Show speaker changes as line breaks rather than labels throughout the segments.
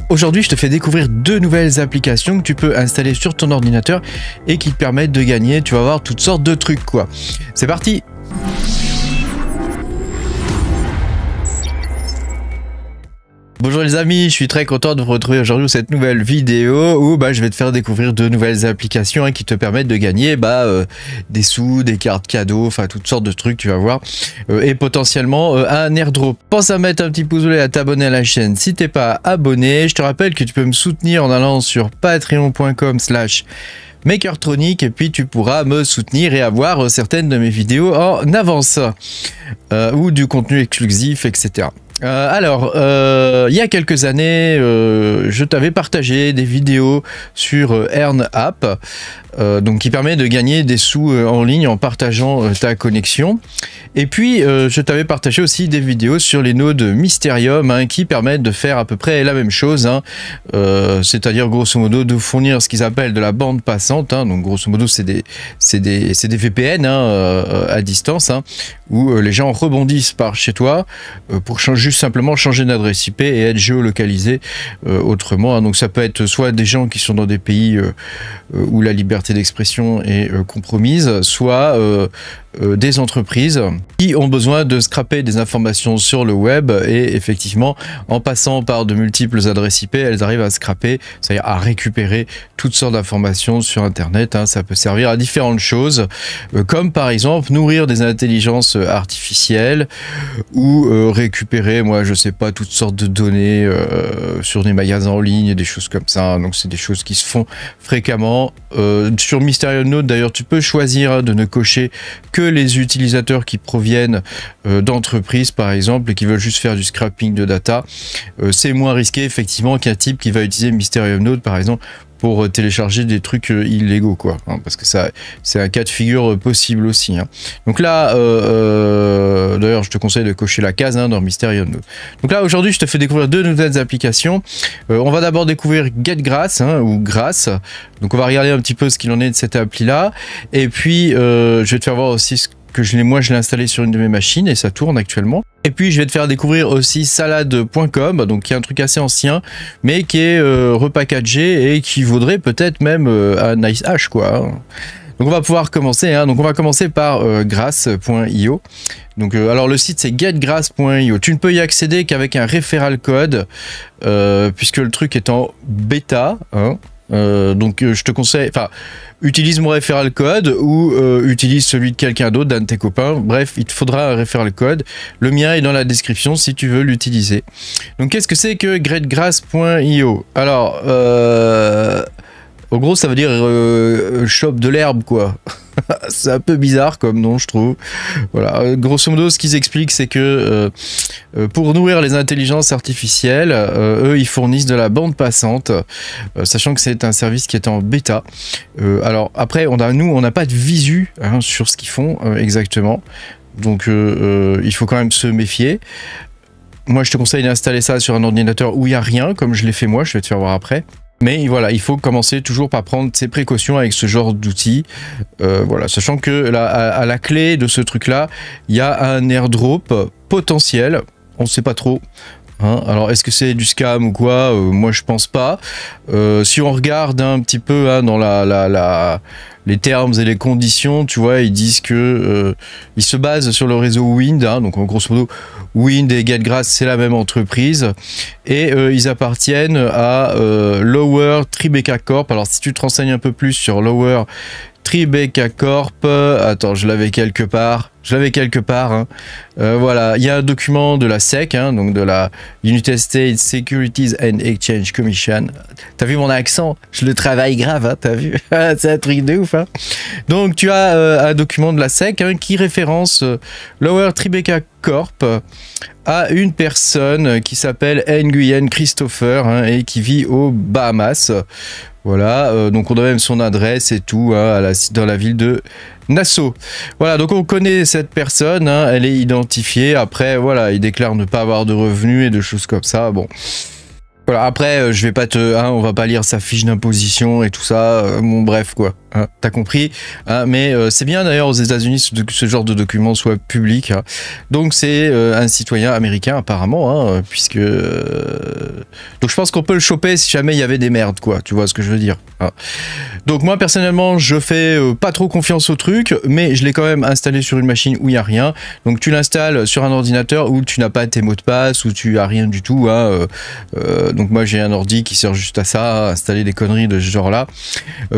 Aujourd'hui, je te fais découvrir deux nouvelles applications que tu peux installer sur ton ordinateur et qui te permettent de gagner, tu vas voir, toutes sortes de trucs quoi. C'est parti! Bonjour les amis, je suis très content de vous retrouver aujourd'hui pour cette nouvelle vidéo où je vais te faire découvrir deux nouvelles applications qui te permettent de gagner des sous, des cartes cadeaux, enfin toutes sortes de trucs, tu vas voir, et potentiellement un airdrop. Pense à mettre un petit pouce bleu et à t'abonner à la chaîne si t'es pas abonné. Je te rappelle que tu peux me soutenir en allant sur patreon.com/Makertronic et puis tu pourras me soutenir et avoir certaines de mes vidéos en avance ou du contenu exclusif, etc. Il y a quelques années, je t'avais partagé des vidéos sur Earn App, donc qui permet de gagner des sous en ligne en partageant ta connexion. Et puis, je t'avais partagé aussi des vidéos sur les nodes Mysterium qui permettent de faire à peu près la même chose, c'est-à-dire grosso modo de fournir ce qu'ils appellent de la bande passante. Donc grosso modo, c'est des VPN à distance où les gens rebondissent par chez toi pour juste simplement changer d'adresse IP et être géolocalisé autrement. Donc ça peut être soit des gens qui sont dans des pays où la liberté d'expression est compromise, soit des entreprises qui ont besoin de scraper des informations sur le web et effectivement en passant par de multiples adresses IP, elles arrivent à scraper, c'est-à-dire à récupérer toutes sortes d'informations sur internet. Ça peut servir à différentes choses, comme par exemple nourrir des intelligences artificielles ou récupérer, moi je sais pas, toutes sortes de données sur des magasins en ligne et des choses comme ça. Donc c'est des choses qui se font fréquemment. Sur Mysterium Node d'ailleurs, tu peux choisir de ne cocher que les utilisateurs qui proviennent d'entreprises par exemple et qui veulent juste faire du scrapping de data. C'est moins risqué effectivement qu'un type qui va utiliser Mysterium Node par exemple pour télécharger des trucs illégaux quoi, parce que ça c'est un cas de figure possible aussi. Donc là d'ailleurs je te conseille de cocher la case dans Mysterium Node. Donc là aujourd'hui je te fais découvrir deux nouvelles applications. On va d'abord découvrir GetGrass ou Grass. Donc on va regarder un petit peu ce qu'il en est de cette appli là et puis je vais te faire voir aussi ce que je l'ai installé sur une de mes machines et ça tourne actuellement. Et puis je vais te faire découvrir aussi salade.com, donc qui est un truc assez ancien, mais qui est repackagé et qui vaudrait peut-être même un nice hash quoi. Donc on va pouvoir commencer. Donc on va commencer par grass.io. Donc alors le site c'est getgrass.io. Tu ne peux y accéder qu'avec un referral code puisque le truc est en bêta. Donc je te conseille, utilise mon referral code ou utilise celui de quelqu'un d'autre, d'un de tes copains. Bref, il te faudra un referral code. Le mien est dans la description si tu veux l'utiliser. Donc qu'est-ce que c'est que getgrass.io? Alors en gros ça veut dire chope de l'herbe quoi. C'est un peu bizarre comme nom je trouve. Voilà, grosso modo ce qu'ils expliquent c'est que pour nourrir les intelligences artificielles, eux ils fournissent de la bande passante, sachant que c'est un service qui est en bêta. Alors après on n'a pas de visu sur ce qu'ils font exactement, donc il faut quand même se méfier. Moi je te conseille d'installer ça sur un ordinateur où il n'y a rien, comme je l'ai fait moi, je vais te faire voir après. Mais voilà, il faut commencer toujours par prendre ses précautions avec ce genre d'outils. Voilà, sachant que à la clé de ce truc-là, il y a un airdrop potentiel. On ne sait pas trop. Alors, est-ce que c'est du scam ou quoi? Moi, je pense pas. Si on regarde un petit peu dans les termes et les conditions, tu vois, ils disent que ils se basent sur le réseau Wind, donc en grosso modo, Wind et GetGrass, c'est la même entreprise, et ils appartiennent à Lower Tribeca Corp. Alors, si tu te renseignes un peu plus sur Lower Tribeca Corp, attends, je l'avais quelque part. Voilà, il y a un document de la SEC, donc de la United States Securities and Exchange Commission. T'as vu mon accent? Je le travaille grave, t'as vu? C'est un truc de ouf. Donc tu as un document de la SEC qui référence Lower Tribeca Corp à une personne qui s'appelle Nguyen Christopher et qui vit aux Bahamas. Voilà, donc on a même son adresse et tout dans la ville de Nassau. Voilà, donc on connaît cette personne, elle est identifiée. Après, voilà, il déclare ne pas avoir de revenus et de choses comme ça. Bon, Voilà, après, je vais pas on va pas lire sa fiche d'imposition et tout ça. Bon, bref, quoi. Hein, t'as compris. Hein, mais c'est bien d'ailleurs aux États-Unis que ce genre de document soit public. Hein. Donc c'est un citoyen américain apparemment, hein, puisque. Donc je pense qu'on peut le choper si jamais il y avait des merdes, quoi. Tu vois ce que je veux dire. Hein. Donc moi personnellement, je fais pas trop confiance au truc, mais je l'ai quand même installé sur une machine où il y a rien. Donc tu l'installes sur un ordinateur où tu n'as pas tes mots de passe, où tu as rien du tout. Hein, donc moi j'ai un ordi qui sert juste à ça, à installer des conneries de ce genre-là.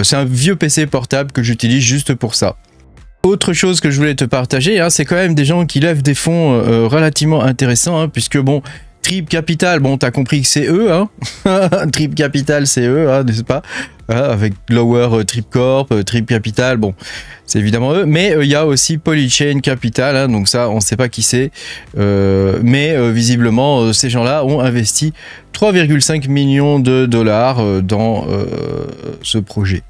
C'est un vieux PC portable que j'utilise juste pour ça. Autre chose que je voulais te partager, hein, c'est quand même des gens qui lèvent des fonds relativement intéressants, hein, puisque bon, Trip Capital, bon t'as compris que c'est eux, hein. Trip Capital c'est eux, hein, n'est-ce pas, avec Lower Trip Corp, Trip Capital, bon c'est évidemment eux, mais il y a aussi Polychain Capital, hein, donc ça on ne sait pas qui c'est, mais visiblement ces gens-là ont investi 3,5 millions de dollars dans ce projet.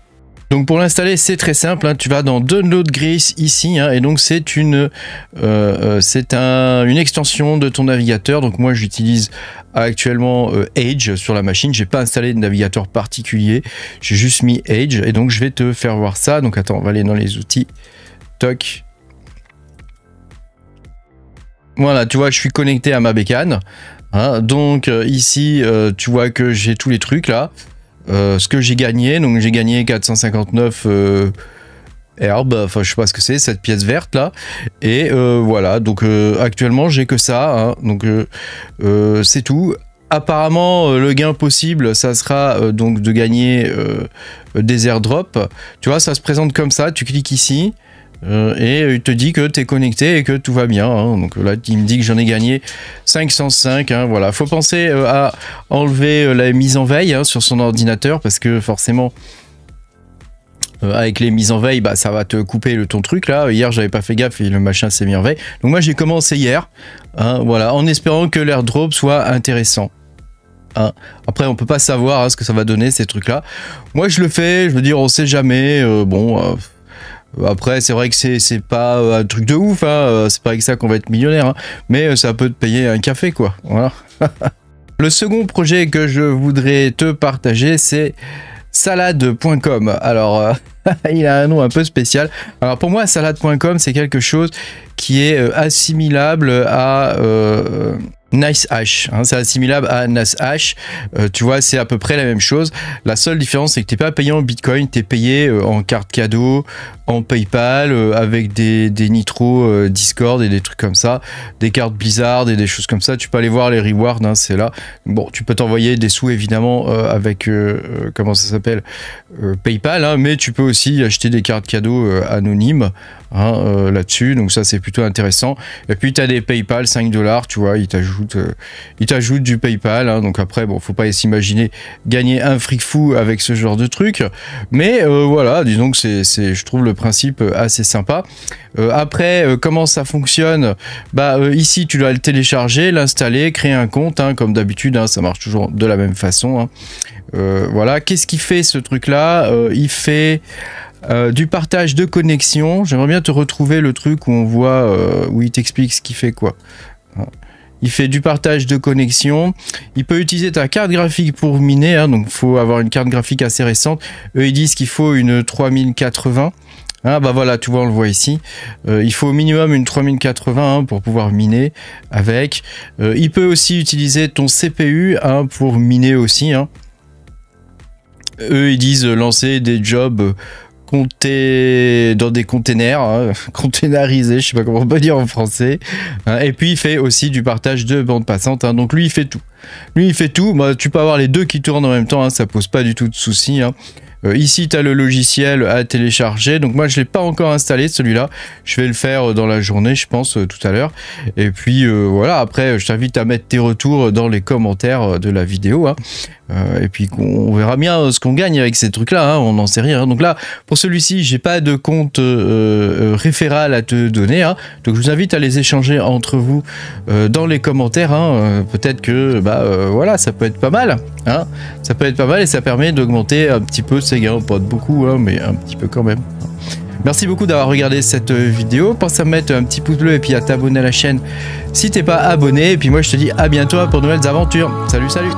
Donc pour l'installer c'est très simple, hein, tu vas dans Download Grace ici, hein, et donc c'est une extension de ton navigateur. Donc moi j'utilise actuellement Edge sur la machine, j'ai pas installé de navigateur particulier, j'ai juste mis Edge, et donc je vais te faire voir ça. Donc attends, on va aller dans les outils, toc. Voilà, tu vois, je suis connecté à ma bécane, hein, donc ici tu vois que j'ai tous les trucs là. Ce que j'ai gagné, donc j'ai gagné 459 herbes, enfin je sais pas ce que c'est, cette pièce verte là, et voilà, donc actuellement j'ai que ça, hein, donc c'est tout. Apparemment le gain possible ça sera donc de gagner des airdrops, tu vois, ça se présente comme ça, tu cliques ici, et il te dit que tu es connecté et que tout va bien, hein. Donc là il me dit que j'en ai gagné 505, hein, voilà. Faut penser à enlever la mise en veille, hein, sur son ordinateur, parce que forcément avec les mises en veille, bah, ça va te couper ton truc là. Hier j'avais pas fait gaffe et le machin s'est mis en veille, donc moi j'ai commencé hier, hein, voilà, en espérant que l'airdrop soit intéressant. Hein. Après on peut pas savoir, hein, ce que ça va donner ces trucs là. Moi je le fais, je veux dire, on sait jamais, bon après, c'est vrai que c'est pas un truc de ouf, hein, c'est pas avec ça qu'on va être millionnaire, hein, mais ça peut te payer un café, quoi. Voilà. Le second projet que je voudrais te partager, c'est salade.com. Alors, il a un nom un peu spécial. Alors, pour moi, salade.com, c'est quelque chose qui est assimilable à NiceHash, hein, c'est assimilable à NiceHash, tu vois, c'est à peu près la même chose. La seule différence, c'est que tu n'es pas payé en Bitcoin, tu es payé en carte cadeau, en PayPal, avec des Nitro Discord et des trucs comme ça, des cartes Blizzard et des choses comme ça. Tu peux aller voir les rewards, hein, c'est là. Bon, tu peux t'envoyer des sous évidemment avec, comment ça s'appelle, PayPal, hein, mais tu peux aussi acheter des cartes cadeaux anonymes, hein, là-dessus, donc ça c'est plutôt intéressant. Et puis tu as des PayPal 5 $, tu vois, ils t'ajoutent du PayPal, hein, donc après bon, faut pas s'imaginer gagner un fric fou avec ce genre de truc, mais voilà, disons que c'est je trouve le principe assez sympa. Après, comment ça fonctionne, bah ici tu dois le télécharger, l'installer, créer un compte, hein, comme d'habitude, hein, ça marche toujours de la même façon, hein. Voilà, qu'est-ce qu'il fait ce truc là, il fait du partage de connexion. J'aimerais bien te retrouver le truc où on voit, où il t'explique ce qu'il fait, quoi. Il fait du partage de connexion. Il peut utiliser ta carte graphique pour miner, hein, donc il faut avoir une carte graphique assez récente. Eux ils disent qu'il faut une 3080. Ah bah voilà, tu vois, on le voit ici. Il faut au minimum une 3080, hein, pour pouvoir miner avec. Il peut aussi utiliser ton CPU, hein, pour miner aussi, hein. Eux ils disent lancer des jobs dans des containers, hein, containerisés, je sais pas comment on peut dire en français, hein, et puis il fait aussi du partage de bande passante, hein, donc lui il fait tout. Lui il fait tout, bah, tu peux avoir les deux qui tournent en même temps, hein, ça pose pas du tout de soucis, hein. Ici tu as le logiciel à télécharger, donc moi je l'ai pas encore installé celui-là, je vais le faire dans la journée je pense, tout à l'heure, et puis voilà, après je t'invite à mettre tes retours dans les commentaires de la vidéo, hein. Et puis on verra bien ce qu'on gagne avec ces trucs là, hein, on n'en sait rien, hein. Donc là pour celui-ci j'ai pas de compte référal à te donner, hein, donc je vous invite à les échanger entre vous dans les commentaires, hein. Peut-être que bah voilà, ça peut être pas mal, hein, ça peut être pas mal et ça permet d'augmenter un petit peu ses gains, pas de beaucoup, hein, mais un petit peu quand même. Merci beaucoup d'avoir regardé cette vidéo, pense à mettre un petit pouce bleu et puis à t'abonner à la chaîne si t'es pas abonné, et puis moi je te dis à bientôt pour de nouvelles aventures. Salut salut.